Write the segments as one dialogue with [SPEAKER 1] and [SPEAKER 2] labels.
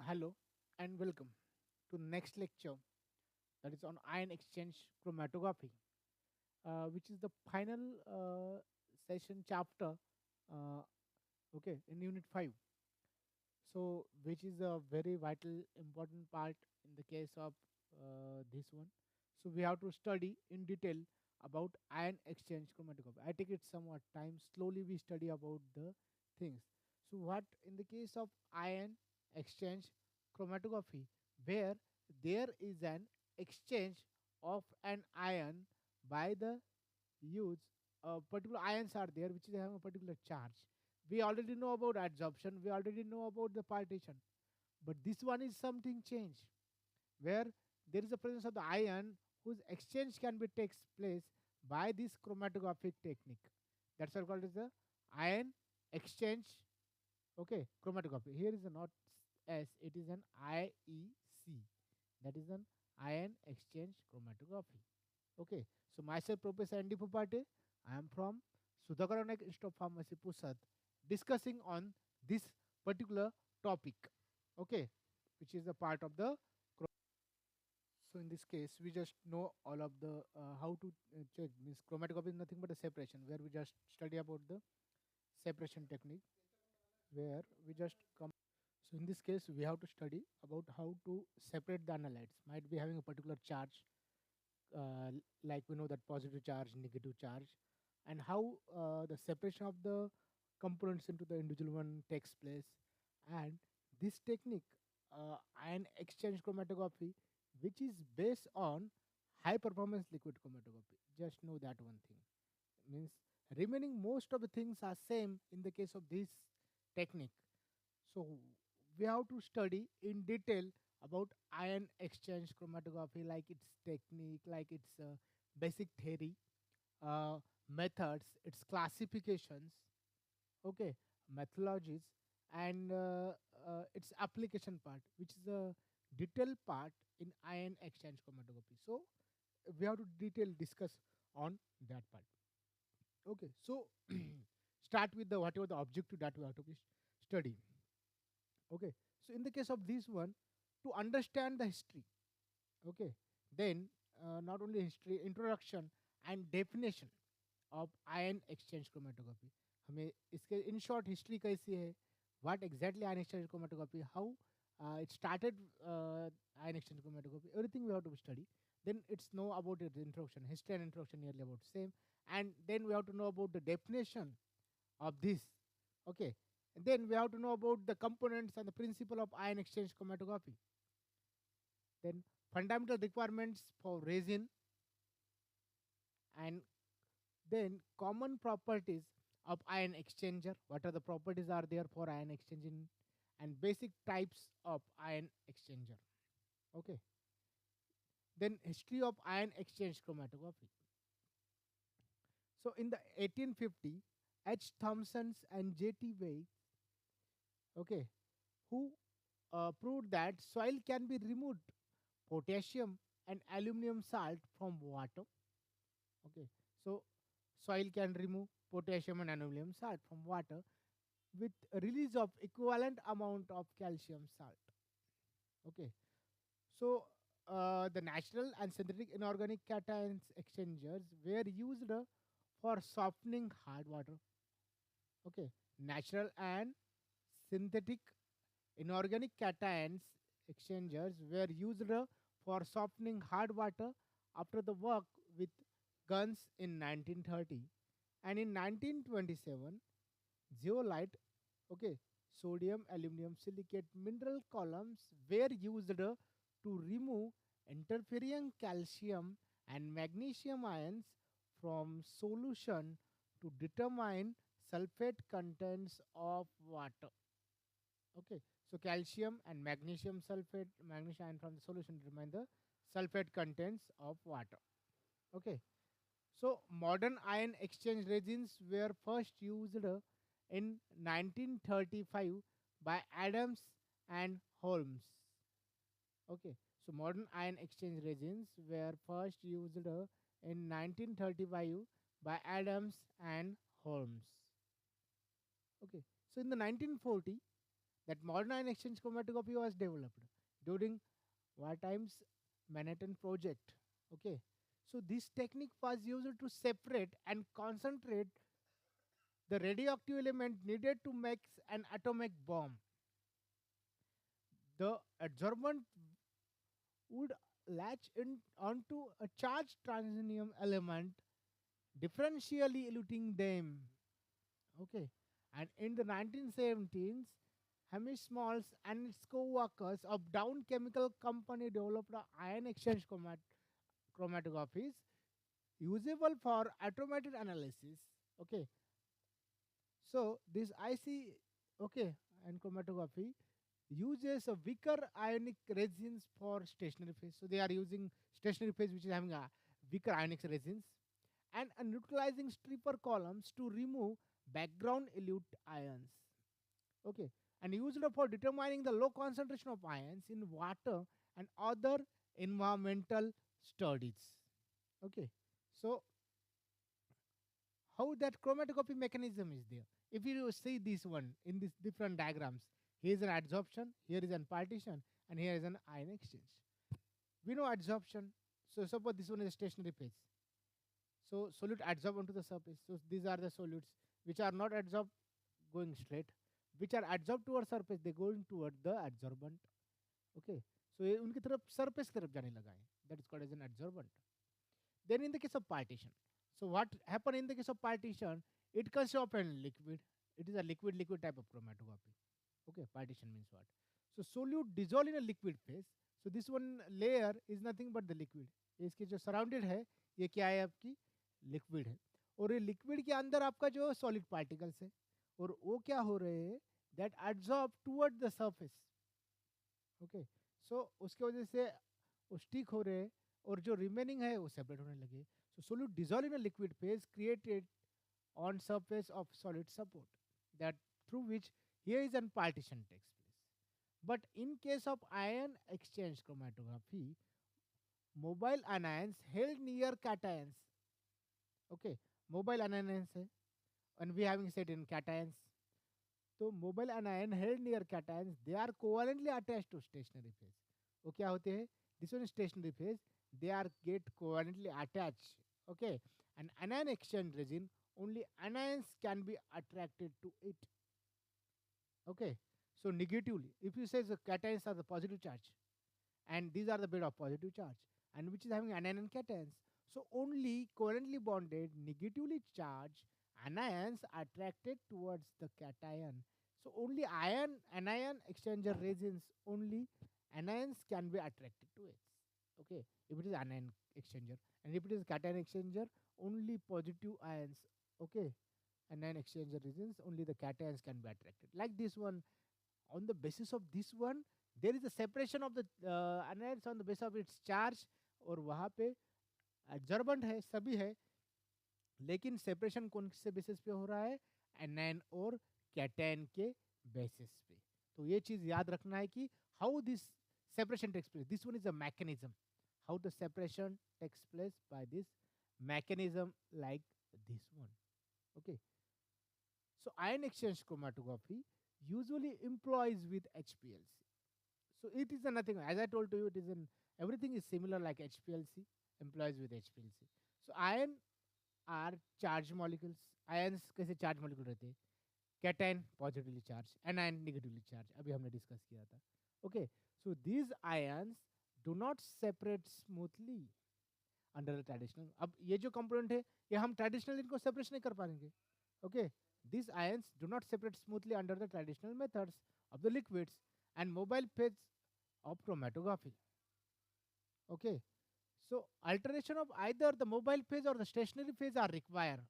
[SPEAKER 1] Hello and welcome to next lecture, that is on ion exchange chromatography, which is the final session chapter, uh, okay, in Unit 5. So, which is a very vital, important part in the case of this one. So, we have to study in detail about ion exchange chromatography. I take it somewhat time. Slowly, we study about the things. So, what in the case of ion exchange chromatography, where there is an exchange of an ion by the use particular ions are there which have a particular charge. We already know about adsorption, we already know about the partition, but this one is something change where there is a presence of the ion whose exchange can be takes place by this chromatographic technique. That's what called as the ion exchange, okay, chromatography. Here is a not S, it is an IEC, that is an ion exchange chromatography. Okay, so myself, Professor Andy Pupate, I am from Sudhakaranak Institute of Pharmacy, Pusat, discussing on this particular topic. Okay, which is a part of the. So in this case, we just know all of the how to check. Means chromatography is nothing but a separation, where we just study about the separation technique, where we just come. So in this case, we have to study about how to separate the analytes. Might be having a particular charge, like we know that positive charge, negative charge, and how the separation of the components into the individual one takes place. And this technique, ion exchange chromatography, which is based on high performance liquid chromatography. Just know that one thing. Means remaining most of the things are same in the case of this technique. So we have to study in detail about ion exchange chromatography, like its technique, like its basic theory, uh, methods, its classifications, okay, methodologies, and its application part, which is a detailed part in ion exchange chromatography. So we have to detail discuss on that part. Okay, so start with the whatever the objective that we have to be study. Okay, so in the case of this one, to understand the history, okay, then not only history, introduction and definition of ion exchange chromatography. हमें इसके in short history कैसी है, what exactly ion exchange chromatography, how it started, ion exchange chromatography, everything we have to study. Then it's know about its introduction, history and introduction nearly about same, and then we have to know about the definition of this. Okay, and then we have to know about the components and the principle of ion exchange chromatography. Then fundamental requirements for resin, and then common properties of ion exchanger. What are the properties are there for ion exchanging, and basic types of ion exchanger. Okay. Then history of ion exchange chromatography. So in the 1850, H. Thomson's and J.T. Way, okay, who proved that soil can be removed potassium and aluminum salt from water. Okay, so soil can remove potassium and aluminum salt from water with a release of equivalent amount of calcium salt. Okay, so the natural and synthetic inorganic cations exchangers were used for softening hard water. Okay, natural and synthetic inorganic cations exchangers were used for softening hard water after the work with guns in 1930, and in 1927 zeolite, okay, sodium aluminum silicate mineral columns were used to remove interfering calcium and magnesium ions from solution to determine sulfate contents of water. Okay, so calcium and magnesium sulfate, magnesium ion from the solution determine the sulfate contents of water. Okay, so modern ion exchange resins were first used in 1935 by Adams and Holmes. Okay, so modern ion exchange resins were first used in 1935 by Adams and Holmes. Okay, so in the 1940, That modern ion exchange chromatography was developed during wartime's Manhattan Project. Okay, so this technique was used to separate and concentrate the radioactive element needed to make an atomic bomb. The adsorbent would latch in onto a charged transium element, differentially eluting them. Okay, and in the 1970s, Hamish Smalls and its co-workers of Down Chemical Company developed a ion exchange chromatographies usable for automated analysis. Okay, so this IC, okay, and chromatography uses a weaker ionic resins for stationary phase. So they are using stationary phase which is having a weaker ionic resins and a neutralizing stripper columns to remove background elute ions. Okay, and used for determining the low concentration of ions in water and other environmental studies. Okay, so how that chromatography mechanism is there? If you see this one in these different diagrams, here is an adsorption, here is an partition, and here is an ion exchange. We know adsorption. So suppose this one is a stationary phase. So solute adsorb onto the surface. So these are the solutes which are not adsorbed going straight, which are adsorbed towards surface, they going toward the adsorbent. Okay. So ये उनकी तरफ surface की तरफ जाने लगा है. That is called as an adsorbent. Then in the case of partition, so what happen in the case of partition? It consists of a liquid. It is a liquid type of chromatography. Okay, partition means what? So solute dissolve in a liquid phase. So this one layer is nothing but the liquid. इसके जो surrounded है ये क्या है आपकी liquid है और ये लिक्विड के अंदर आपका जो सॉलिड पार्टिकल्स है और वो क्या हो रहे हैं that absorb toward the surface. Okay, so उसके वजह से वो स्टिक हो रहे हैं और जो रिमेनिंग है वो सेपरेट होने लगे. So solute dissolve in a liquid phase created on surface of solid support that through which here is an partition takes place. But in case of ion exchange chromatography mobile anions held near cations. Okay, mobile anions है and we having said in cations. तो mobile anion held near cations they are covalently attached to stationary phase. वो क्या होते हैं? This one is stationary phase. They are get covalently attached. Okay, and anion exchange resin only anions can be attracted to it. Okay, so negatively, if you say the cations are the positive charge, and these are the bit of positive charge, and which is having anion and cations. So only covalently bonded, negatively charged anions are attracted towards the cation. So only anion exchanger resins, only anions can be attracted to it. Okay, if it is anion exchanger, and if it is cation exchanger, only positive ions. Okay, anion exchanger resins, only the cations can be attracted. Like this one, on the basis of this one, there is a separation of the anions on the basis of its charge और वहाँ पे absorbent है सभी है लेकिन separation कौन से basis पे हो रहा है एनायन और कैटायन के बेसिस पे. तो ये चीज याद रखना है कि how this separation takes place. This one is a mechanism. How the separation takes place by this mechanism like this one. Okay. So ion exchange chromatography usually employs with HPLC. So it is a nothing. As I told to you, it is an everything is similar like HPLC employs with HPLC. So ion are charged molecules. Ions कैसे charged molecule रहते हैं? Cation positively charged, anion negatively charged. अभी हमने discuss किया था. Okay. So these ions do not separate smoothly under the traditional. अब ये जो component है, ये हम traditional इनको separation नहीं कर पाएंगे. Okay. These ions do not separate smoothly under the traditional methods of the liquids and mobile phase of chromatography. Okay. So alteration of either the mobile phase or the stationary phase are required.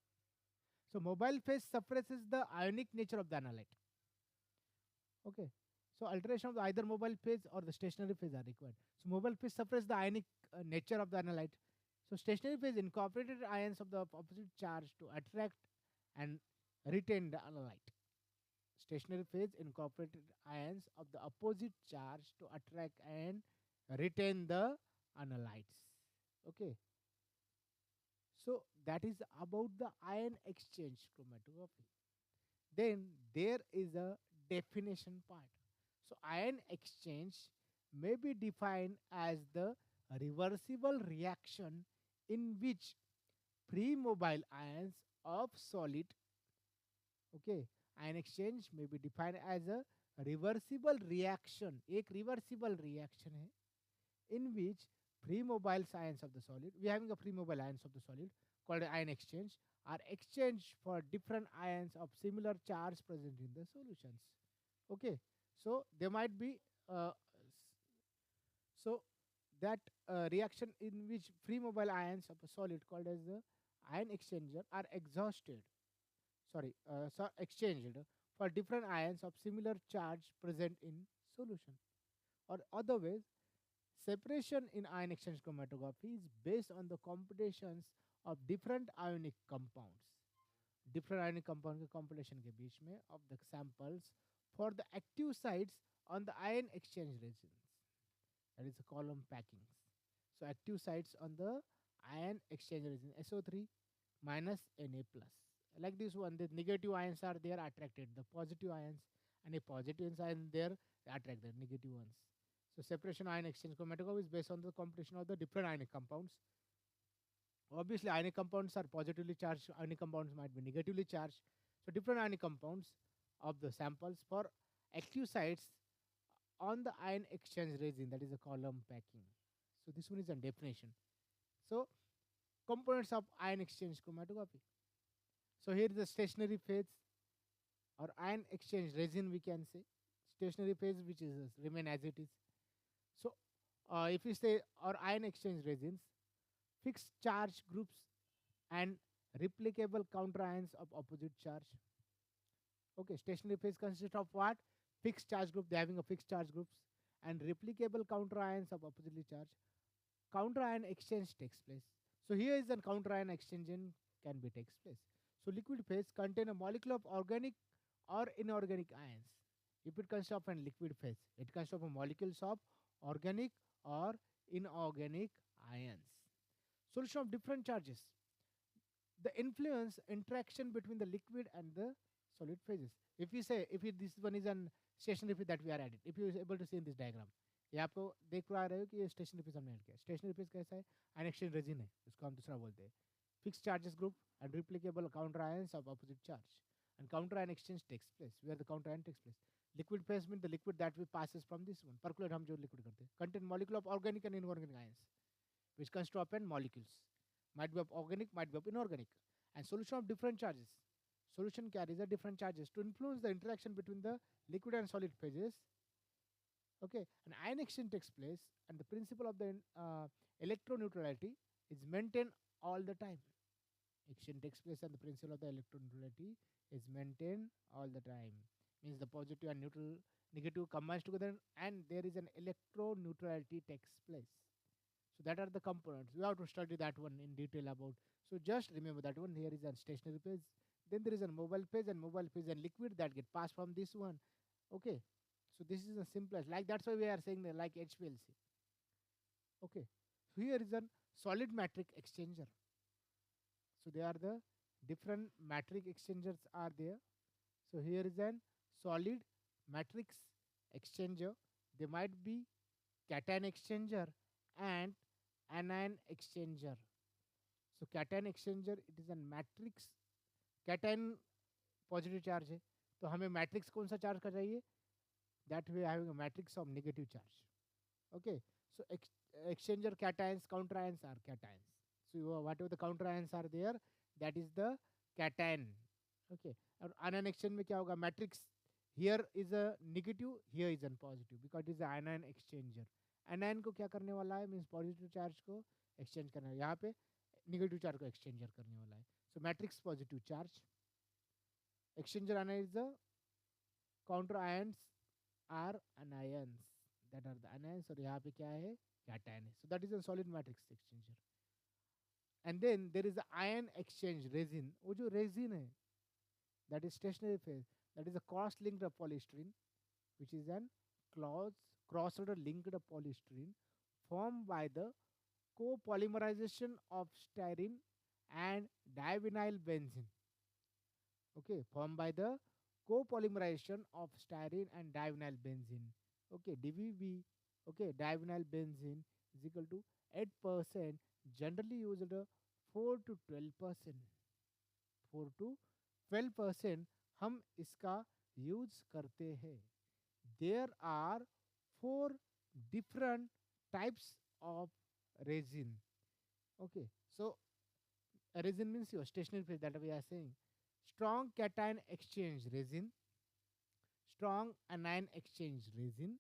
[SPEAKER 1] So mobile phase suppresses the ionic nature of the analyte. Okay. So alteration of either mobile phase or the stationary phase are required. So mobile phase suppresses the ionic nature of the analyte. So stationary phase incorporated ions of the opposite charge to attract and retain the analyte. Stationary phase incorporated ions of the opposite charge to attract and retain the analytes. Okay. So that is about the ion exchange chromatography. Then there is a definition part. So ion exchange may be defined as the reversible reaction in which free mobile ions of solid, okay, ion exchange may be defined as a reversible reaction, एक reversible reaction है in which free mobile ions of the solid, we are having a free mobile ions of the solid called ion exchange, are exchanged for different ions of similar charge present in the solutions. Okay, so there might be so that reaction in which free mobile ions of a solid called as the ion exchanger are exhausted, exchanged for different ions of similar charge present in solution. Or other ways, separation in ion exchange chromatography is based on the computations of different ionic compounds. Different ionic compound के compilation के बीच में of the samples for the active sites on the ion exchange resins. That is the column packings. So active sites on the ion exchange resin SO3 minus Na plus. Like this one, the negative ions are there attracted. The positive ions and a positive ions are there attract the negative ones. So separation ion exchange chromatography is based on the computation of the different ionic compounds. Obviously, ionic compounds are positively charged. Ionic compounds might be negatively charged. So different ionic compounds of the samples for active sites on the ion exchange resin, that is a column packing. So this one is a definition. So components of ion exchange chromatography. So here is the stationary phase or ion exchange resin, we can say stationary phase, which is remain as it is. So if we say or ion exchange resins, fixed charge groups and replicable counter ions of opposite charge. Okay, stationary phase consists of what? Fixed charge group, they having a fixed charge groups and replicable counter ions of oppositely charged. Counter ion exchange takes place. So here is a counter ion exchange can be takes place. So liquid phase contain a molecule of organic or inorganic ions. If it consists of a liquid phase, it consists of a molecules of organic or inorganic ions. Solution of different charges. The influence interaction between the liquid and the solid phases. If we say, this one is an stationary phase that we are added, if you are able to see in this diagram, ये आपको देख पा रहे हो कि ये stationary phase हमने add किया. स्टेशनरी फेज कैसा है? आयन एक्सचेंज रेजिन है, इसको हम दूसरा बोलते हैं. Fix charges group and replaceable counter ions of opposite charge and counter ion exchange takes place where the counter ion takes place. Liquid phase means the liquid that we passes from this one. Percolate हम जो liquid करते हैं contain molecule of organic and inorganic ions which consist of n molecules, might be of organic, might be of inorganic, and solution of different charges. Solution carries a different charges to influence the interaction between the liquid and solid phases. Okay, an ion exchange takes place, and the principle of the electroneutrality is maintained all the time. Exchange takes place, and the principle of the electroneutrality is maintained all the time. Means the positive and neutral negative combines together, and there is an electroneutrality takes place. So that are the components. We have to study that one in detail about. So just remember that one. Here is a stationary phase. Then there is a mobile phase and liquid that get passed from this one. Okay. So this is the simplest. Like that's why we are saying that like HPLC. Okay. So here is a solid matrix exchanger. So they are the different matrix exchangers are there. So here is an solid matrix exchanger. They might be cation exchanger and anion exchanger. So cation exchanger, it is a matrix. Cation positive charge है, तो हमें matrix कौन सा charge का चाहिए? That we are having a matrix of negative charge. Okay, so exchanger cations, counter ions are cations. So whatever the counter ions are there, that is the cation. Okay, और anion exchange में क्या होगा? Matrix here is a negative, here is a positive because it is an anion exchanger. Anion को क्या करने वाला है? Means positive charge को exchange करना है. यहाँ पे negative charge को exchanger करने वाला है. So matrix positive charge. Exchanger anion is the counter ions are anions. That are the anions. और यहाँ पे क्या है? Cation है. So that is a solid matrix exchanger. And then there is the ion exchange resin. वो जो resin है, that is stationary phase. That is a cross-linked polystyrene, which is an cross-linked polystyrene formed by the copolymerization of styrene and divinyl benzene. Okay, formed by the copolymerization of styrene and divinyl benzene. Okay, DVB, okay, divinyl benzene is equal to 8%, generally used 4 to 12%. 4 to 12% हम इसका use करते हैं. There are four different types of resin. Okay, so resin means your stationary phase that we are saying. Strong cation exchange resin, strong anion exchange resin,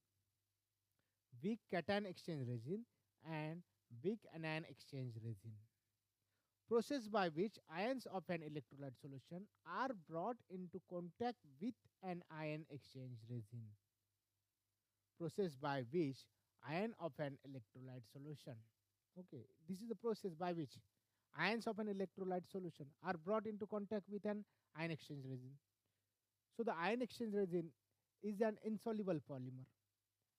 [SPEAKER 1] weak cation exchange resin, and weak anion exchange resin. Process by which ions of an electrolyte solution are brought into contact with an ion exchange resin. Process by which ion of an electrolyte solution. Okay, this is the process by which ions of an electrolyte solution are brought into contact with an ion exchange resin. So the ion exchange resin is an insoluble polymer.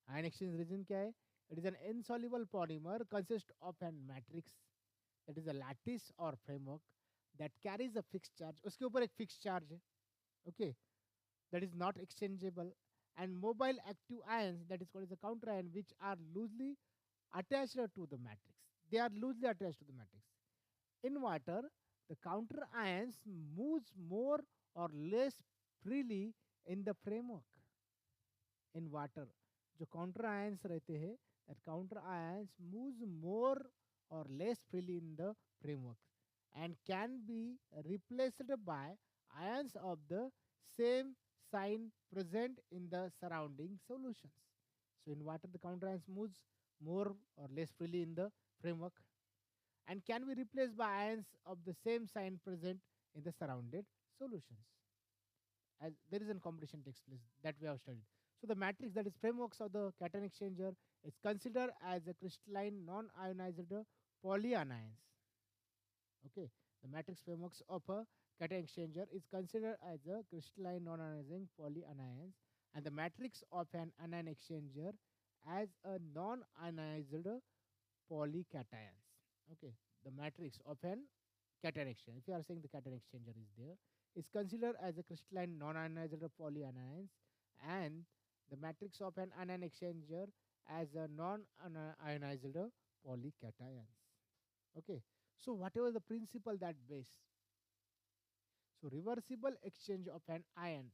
[SPEAKER 1] Ion exchange resin क्या है? It is an insoluble polymer consist of an matrix, that is a lattice or framework that carries a fixed charge. उसके ऊपर एक fixed charge है. Okay, that is not exchangeable, and mobile active ions, that is called as a counter ion, which are loosely attached to the matrix. They are loosely attached to the matrix. In water, the counter ions moves more or less freely in the framework. In water, जो counter ions रहते हैं, that counter ions moves more or less freely in the framework and can be replaced by ions of the same sign present in the surrounding solutions. So in water, the counter ions moves more or less freely in the framework and can be replaced by ions of the same sign present in the surrounded solutions. As there is a competition takes place that we have studied. So the matrix, that is frameworks of the cation exchanger, is considered as a crystalline non-ionized polyanions. Okay, the matrix frameworks of a cation exchanger is considered as a crystalline non-ionizing polyanions, and the matrix of an anion exchanger as a non-ionized polycations. Okay, the matrix of an cation exchanger, if you are saying the cation exchanger is there, is considered as a crystalline non-ionized polyanions, and the matrix of an anion exchanger as a non-ionized polycations. Okay, so whatever the principle that base, so reversible exchange of an ion,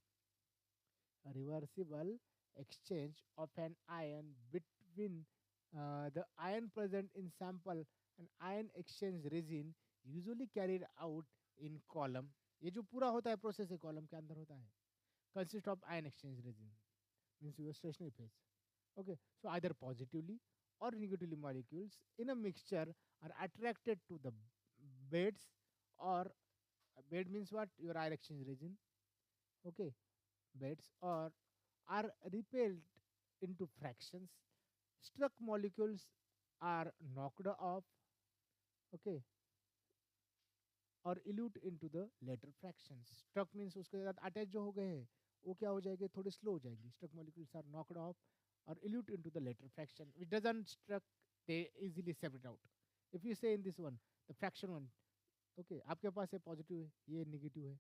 [SPEAKER 1] a reversible exchange of an ion between the ion present in sample and ion exchange resin usually carried out in column. ये जो पूरा होता है process है column के अंदर होता है, consist of ion exchange resin, means your stationary phase. Okay, so either positively or negatively molecules in a mixture are attracted to the beds, or bed means what, your ion exchange resin. Okay, beds, or are repelled into fractions. Struck molecules are knocked off. Okay, और elute into the later fractions. Struck means उसके साथ attach जो हो गए हैं वो क्या हो जाएंगे, थोड़े स्लो हो जाएंगे. Struck molecules are knocked off और elute into the later fraction which doesn't struck, they easily separate out. If you say in this one the fraction one, okay, आपके पास है पॉजिटिव है, ये नेगेटिव है.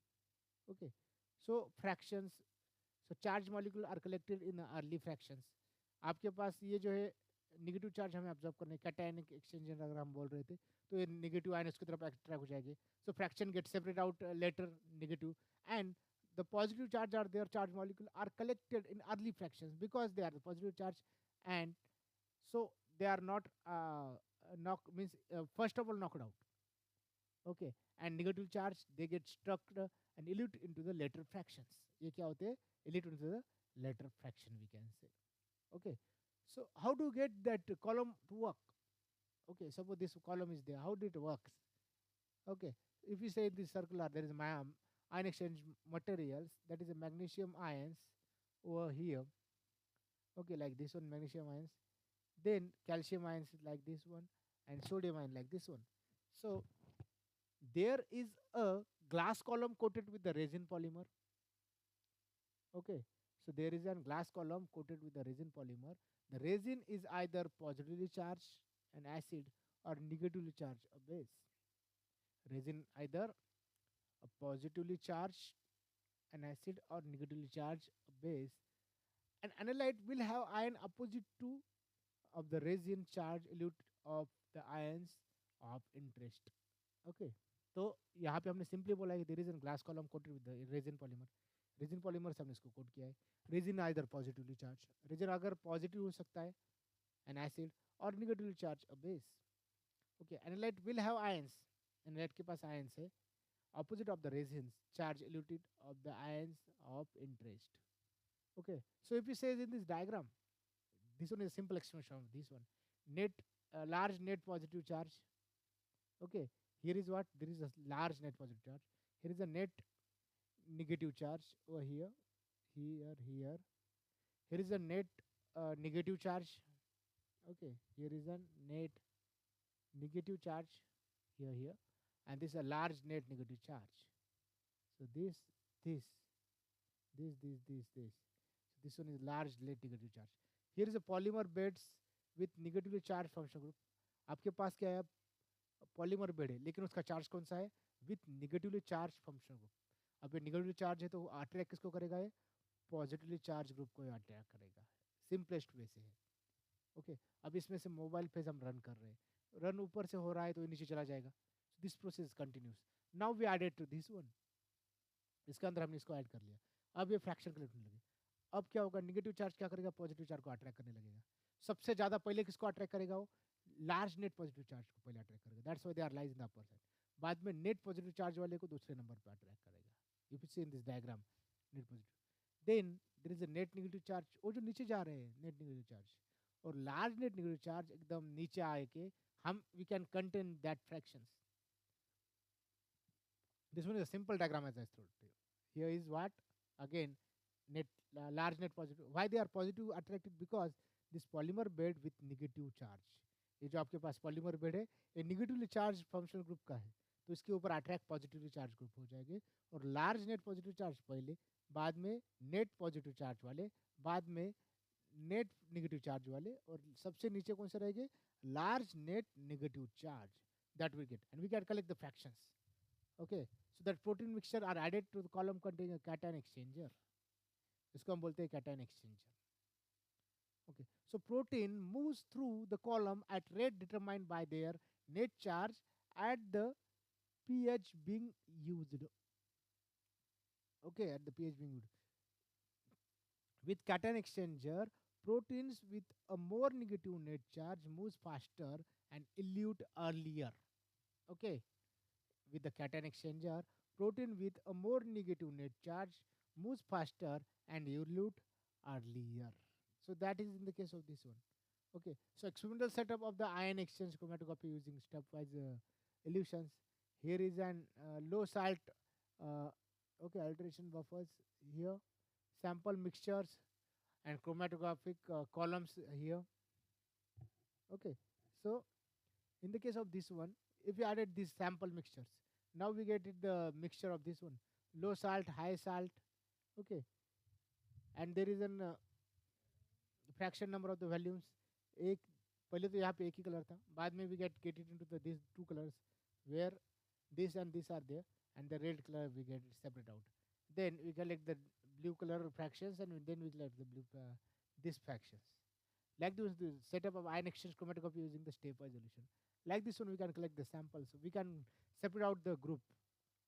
[SPEAKER 1] Okay, so fractions, so charge molecule are collected in early fractions. आपके पास ये जो है नेगेटिव चार्ज हमें ऑब्जर्व करने, कैटायनिक एक्सचेंजर अगर हम बोल रहे थे तो ये नेगेटिव आयन उसकी तरफ अट्रैक्ट हो जाएंगे. So fraction gets separated out later, negative, and the positive charge are their charge molecule are collected in early fractions because they are the positive charge, and so they are not knock means first of all knocked out. Okay, and negative charge they get struck and elute into the later fractions. ये क्या होते हैं, elute into the later fraction we can say. Okay, so how to get that column to work? Okay, suppose this column is there, how did it works? Okay, if you say this circular, there is ion exchange materials, that is a magnesium ions over here. Okay, like this one, magnesium ions. Then calcium ions is like this one, and sodium ion like this one. So there is a glass column coated with the resin polymer. Okay, so there is a glass column coated with the resin polymer. The resin is either positively charged, an acid, or negatively charged, a base. Resin either a positively charged an acid or negatively charged base. An analyte will have ion opposite to of the resin charge elute of the ions of interest. Okay. तो यहाँ पे हमने simply बोला है there is an glass column coated with the resin polymer से हमने इसको coat किया है. Resin either positively charge, resin अगर पॉजिटिव हो सकता है एन एसिड और negatively charge a base. Okay, analyte will have ions, analyte के पास आयंस है opposite of the resins charge eluted of the ions of interest. Okay, so if you say in this diagram, this one is a simple explanation of this one. Net large net positive charge. Okay, here is what there is a large net positive charge. Here is a net negative charge over here, here, here. Here is a net negative charge. Okay, here is a net negative charge here, here, and this is a large net negative charge. So this, this. So this one is large net negative charge. Here is a polymer beds with negatively charged function group. आपके पास क्या है, polymer bed है लेकिन उसका charge कौन सा है, with negatively charge function group. अब ये निगेटिवली चार्ज है तो अट्रैक्ट किसको करेगा, ये पॉजिटिवली चार्ज ग्रुप को अट्रैक्ट करेगा. सिंपलेस्ट वे से है. ओके, अब इसमें से मोबाइल फेज हम रन कर रहे हैं, रन ऊपर से हो रहा है तो ये नीचे चला जाएगा. This process continues. Now we added to this one, इसके अंदर हमने इसको ऐड कर लिया. अब ये फ्रैक्शन कलेक्ट लगे. अब क्या होगा, निगेटिव चार्ज क्या करेगा, पॉजिटिव चार्ज को अट्रैक्ट करने लगेगा. सबसे ज्यादा पहले किसको अट्रैक्ट करेगा, वो लार्ज नेट पॉजिटिव चार्ज को पहले अट्रैक्ट करेगा. That's why they are lies in the upper side. बाद में नेट पॉजिटिव चार्ज वाले को दूसरे नंबर पे अट्रैक्ट करेगा. If you see in this diagram, net positive, then there is a net negative charge, वो जो नीचे जा रहे हैं नेट नेगेटिव चार्ज, और लार्ज नेट नेगेटिव चार्ज एकदम नीचे आए के हम we can contain that fractions. This one is a simple diagram as I told you. Here is what, again, net large net positive. Why they are positive attracted? Because this polymer bed with negative charge. ये जो आपके पास polymer bed है ये negatively charge functional group का है, तो इसके ऊपर अट्रैक्ट पॉजिटिवली चार्ज ग्रुप हो जाएंगे. और लार्ज नेट पॉजिटिव चार्ज पहले, बाद में नेट पॉजिटिव चार्ज वाले, बाद में नेट नेगेटिव चार्ज वाले, और सबसे नीचे कौन से रहेंगे, large net negative charge. That we get and we can collect the fractions. Okay, so that protein mixture are added to the column containing a cation exchanger. इसको हम बोलते हैं cation exchanger. Okay, so protein moves through the column at rate determined by their net charge at the pH being used. Okay, at the pH being used. With cation exchanger, proteins with a more negative net charge moves faster and elute earlier. Okay. With the cation exchanger, protein with a more negative net charge moves faster and elute earlier. So that is in the case of this one. Okay, so experimental setup of the ion exchange chromatography using stepwise elutions. Here is an low salt alteration buffers here, sample mixtures and chromatographic columns here. Okay, so in the case of this one, if we added these sample mixtures, now we get it the mixture of this one, low salt, high salt. Okay, and there is an fraction number of the volumes. एक पहले तो यहाँ पे एक ही colour था, बाद में we get it into the these two colors where this and this are there, and the red color we get it separate out. Then we collect the blue color fractions, and then we collect the blue these fractions. Like this, the setup of ion exchange chromatography using the stepwise elution. Like this one, we can collect the samples. So we can separate out the group.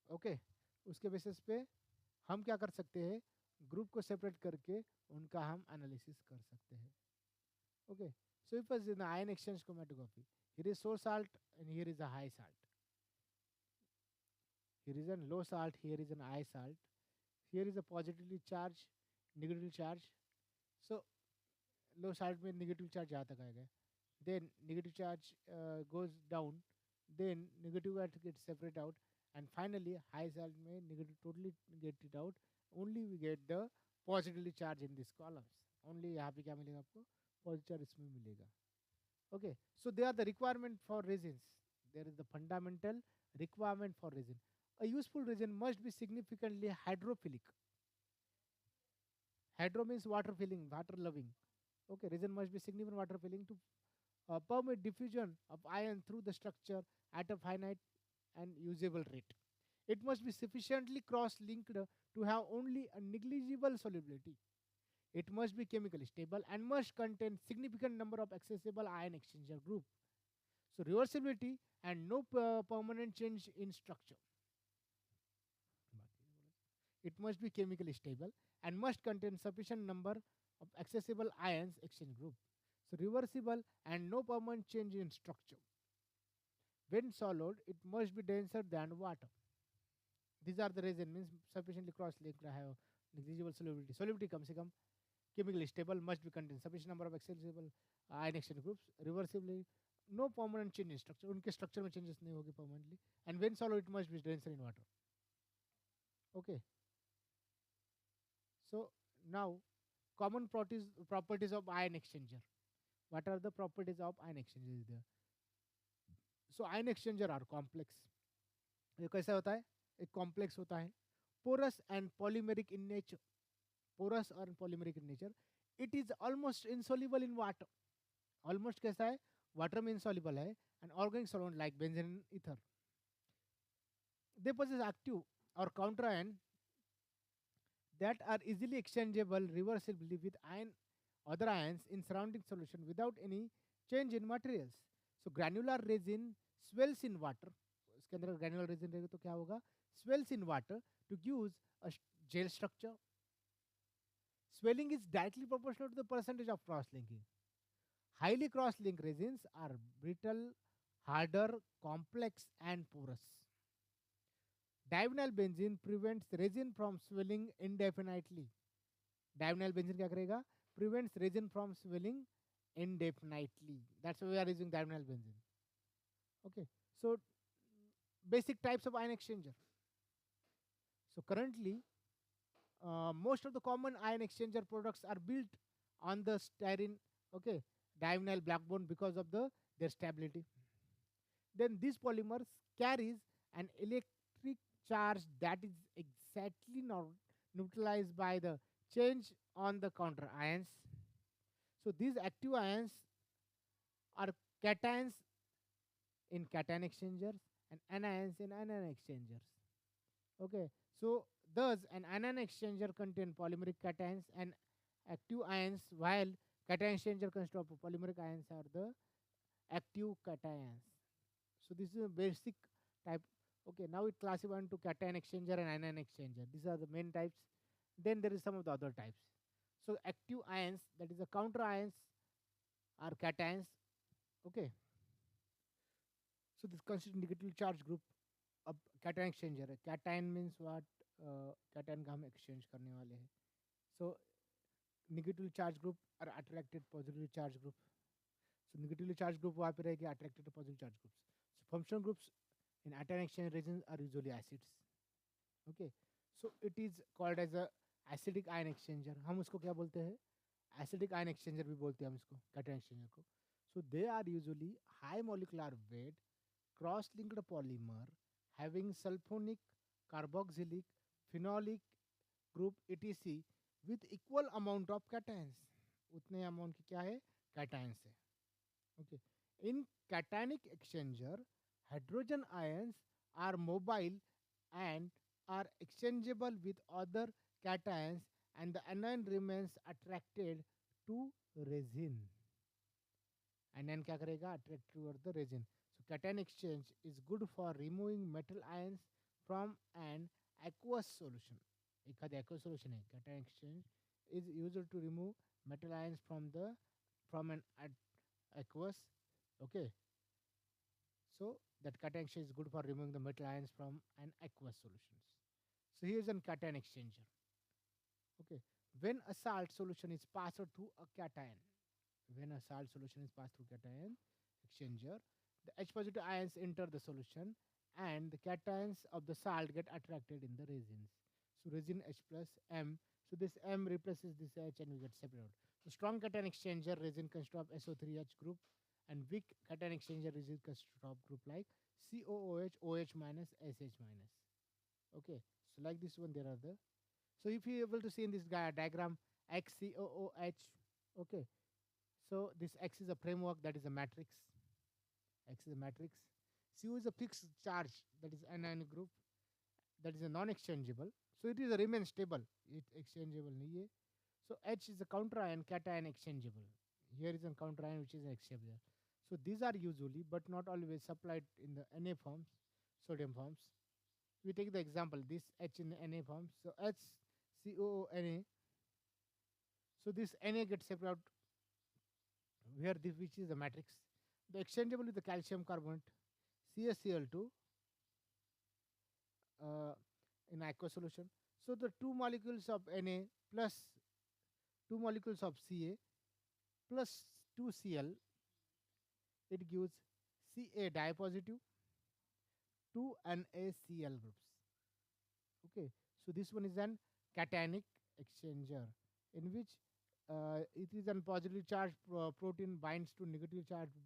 [SPEAKER 1] Okay, उसके basis पे हम क्या कर सकते हैं, group को separate करके उनका हम एनालिसिस कर सकते हैं. Okay, so if it's in the ion exchange chromatography, here is sour salt and here is a high salt. Here is a low salt, here is an high salt. Here is a positively charged, negatively charged. So low salt में negative charge यहाँ तक आएगा. Then negative charge goes down. Then negative gets separate out, and finally high salt में negative totally get it out. Only we get the positively charged in these columns. Only यहाँ पे क्या मिलेगा आपको, positive charge इसमें मिलेगा. Okay, so they are the requirement for resins. There is the fundamental requirement for resin. A useful resin must be significantly hydrophilic. Hydro means water filling, water loving. Okay, resin must be significant water filling to permit diffusion of ion through the structure at a finite and usable rate. It must be sufficiently cross-linked to have only a negligible solubility. It must be chemically stable and must contain significant number of accessible ion exchanger group. So reversibility and no permanent change in structure. It must be chemically stable and must contain sufficient number of accessible ions exchange group. So reversible and no permanent change in structure. When solid, it must be denser than water. These are the reason means sufficiently cross-linked have negligible solubility. Solubility कम से कम chemically stable must be contain sufficient number of accessible ion exchange groups. Reversibly, no permanent change in structure. उनके structure में changes नहीं होगी permanently. And when solid, it must be denser in water. Okay. So now common properties of ion exchanger. What are the properties of ion exchanger is there? So ion exchanger are complex. ये कैसा होता है? एक complex होता है. Porous and polymeric in nature. Porous और polymeric in nature. It is almost insoluble in water. Almost कैसा है? Water में insoluble है. And organic solvent like benzene and ether. They possess active or counter ion that are easily exchangeable reversibly with other ions in surrounding solution without any change in materials. So granular resin swells in water. इसके अंदर granular resin रहेगा तो क्या होगा? Swells in water to give a gel structure. Swelling is directly proportional to the percentage of cross-linking. Highly cross-linked resins are brittle, harder, complex, and porous. Divinyl benzene prevents resin from swelling indefinitely. Divinyl benzene क्या करेगा? Prevents resin from swelling indefinitely. That's why we are using divinyl benzene. Okay. So basic types of ion exchanger. So currently, most of the common ion exchanger products are built on the styrene, okay, divinyl backbone because of their stability. Then these polymers carries an electric charge that is exactly neutralized by the change on the counter ions. So these active ions are cations in cation exchangers and anions in anion exchangers. Okay, so thus an anion exchanger contain polymeric cations and active ions, while cation exchanger consists of polymeric ions are the active cations. So this is a basic type. Okay, now it classified into cation exchanger and anion exchanger. These are the main types. Then there is some of the other types. So active ions, that is the counter ions, are cations. Okay. So this constitutes negative charge group of cation exchanger. Cation means what? Cation का हम exchange करने वाले हैं. So negatively charged group are attracted positively charged group. So negatively charged group वहाँ पे रहेगी attracted to positive charged groups. So functional groups in cation exchange regions are usually acids. Okay. So it is called as a acidic ion exchanger. हम उसको क्या बोलते हैं? Acidic ion exchanger भी बोलते हैं हम इसको cation exchanger को. So they are usually high molecular weight cross-linked polymer having sulfonic, carboxylic, phenolic group etc with equal amount of cations. उतने amount की क्या है? Cations है. Okay. In cationic exchanger, hydrogen ions are mobile and are exchangeable with other cations, and the anion remains attracted to resin. Anion क्या करेगा? Attract toward the resin. So cation exchange is good for removing metal ions from an aqueous solution. एखाद aqueous solution है. Cation exchange is used to remove metal ions from an aqueous. Okay. So that cation exchange is good for removing the metal ions from an aqueous solutions. So here is a cation exchanger. Okay. When a salt solution is passed through a cation, when a salt solution is passed through cation exchanger, the H positive ions enter the solution and the cations of the salt get attracted in the resins. So resin H plus M. So this M replaces this H and we get separated. So strong cation exchanger resin consists of SO3H group, and weak cation exchanger resin consists of group like COOH, OH minus, SH minus. Okay, so like this one there are the. So if you are able to see in this diagram XCOOH, okay. So this X is a framework, that is a matrix. X is a matrix. CO is a fixed charge, that is anion group. that is a non-exchangeable. So it is a remain stable. It exchangeable nahi hai. So H is a counter ion cation exchangeable. Here is a counter ion which is an exchangeable. So these are usually but not always supplied in the Na forms, sodium forms. We take the example this H in Na form. So HCOONA. So this Na gets separated where this which is the matrix. The exchangeable with the calcium carbonate CaCl2 uh, in aqueous solution. So the two molecules of Na plus two molecules of Ca plus 2Cl, it gives Ca dipositive 2 NaCl groups. Okay, so this one is an cationic exchanger in which it is a positively charged protein binds to negatively charged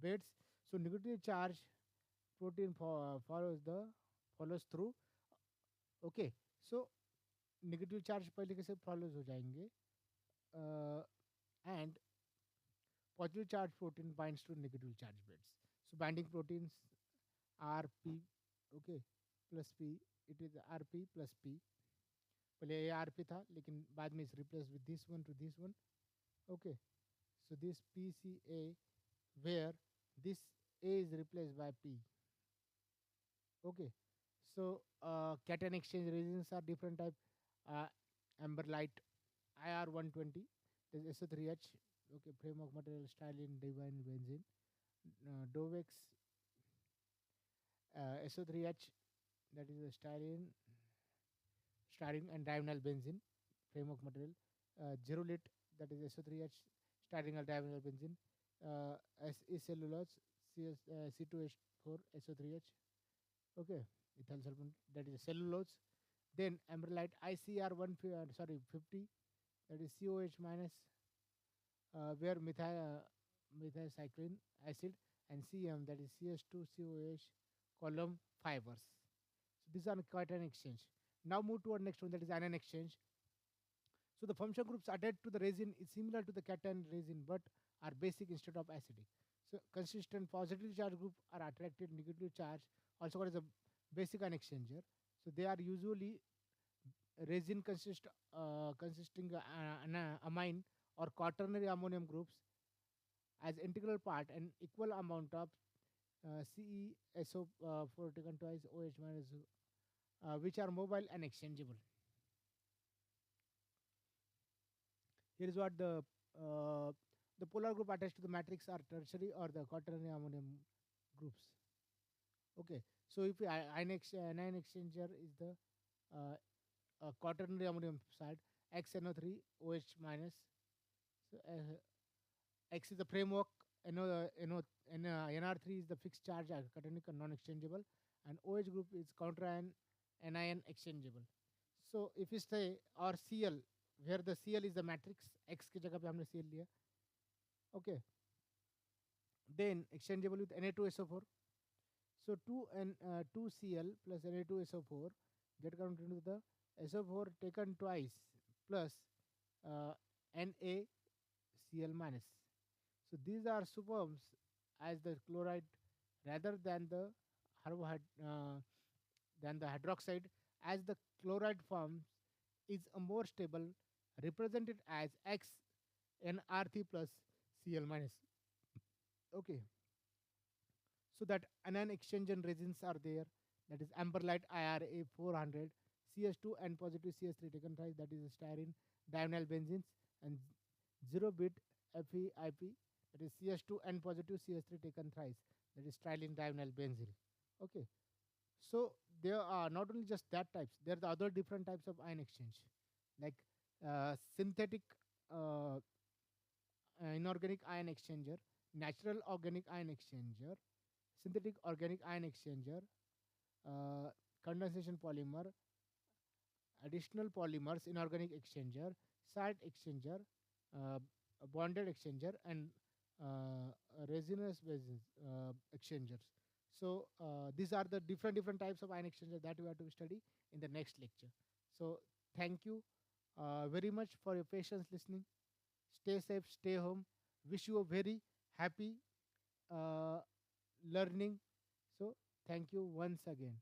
[SPEAKER 1] beds. So negatively charged protein follows through. Okay, so negative charge पहले कैसे follows हो जाएंगे and positive charge protein binds to negative charge beds. So binding proteins RP, okay, plus P, it is RP plus P. पहले ये RP था लेकिन बाद में is replaced with this one to this one. Okay, so this PCA where this A is replaced by P. Okay, so cation exchange resins are different type. Uh, Amberlite IR120, there's SO3H, okay, framework material styrene, divine benzene, Dovex SO3H, that is a styrene and divinyl benzene, framework material, Zerolit, that is SO3H, styrene and divinyl benzene, cellulose, C2H4 SO3H, okay, ethyl sulfate, that is cellulose. Then amberlite ICR 50, that is COH minus, where methycycline acid, and CM, that is CS2COH column fibers. So these are quite an exchange. Now move to our next one, that is anion exchange. So the function groups attached to the resin is similar to the cation resin but are basic instead of acidic. So consistent positively charged group are attracted negatively charged, also called as a basic ion exchanger. So they are usually resin consisting amine or quaternary ammonium groups as integral part and equal amount of CeSO4 taken twice OH minus which are mobile and exchangeable. Here is what the polar group attached to the matrix are tertiary or the quaternary ammonium groups. Okay, so if anion exchanger is the quaternary ammonium side, XNO3 OH minus. So X is the framework, NR3 is the fixed charge cationic and non-exchangeable, and OH group is counter anion exchangeable. So if you say or Cl, where the Cl is the matrix, X की जगह पे हमने Cl लिया, okay, then exchangeable with Na2SO4. So 2Cl plus Na2SO4 get converted into the SO4 taken twice plus NaCl minus. So these are superms as the chloride rather than the hydroxide, as the chloride form is a more stable, represented as XNR3 plus Cl minus. Okay, so that anion exchange and resins are there. That is amberlite IRA 400, CS2 and positive CS3 taken twice, that is styrene, divinyl benzenes, and 0-bit FeIP, that is CS2 and positive CS3 taken thrice, that is styrene divinyl benzene. Okay, so there are not only just that types, there are the other different types of ion exchange, like synthetic inorganic ion exchanger, natural organic ion exchanger, synthetic organic ion exchanger, condensation polymer, additional polymers, inorganic exchanger, side exchanger, bonded exchanger, and resinous exchangers. So these are the different types of ion exchanger that we have to study in the next lecture. So thank you very much for your patience listening. Stay safe, stay home. Wish you a very happy learning. So thank you once again.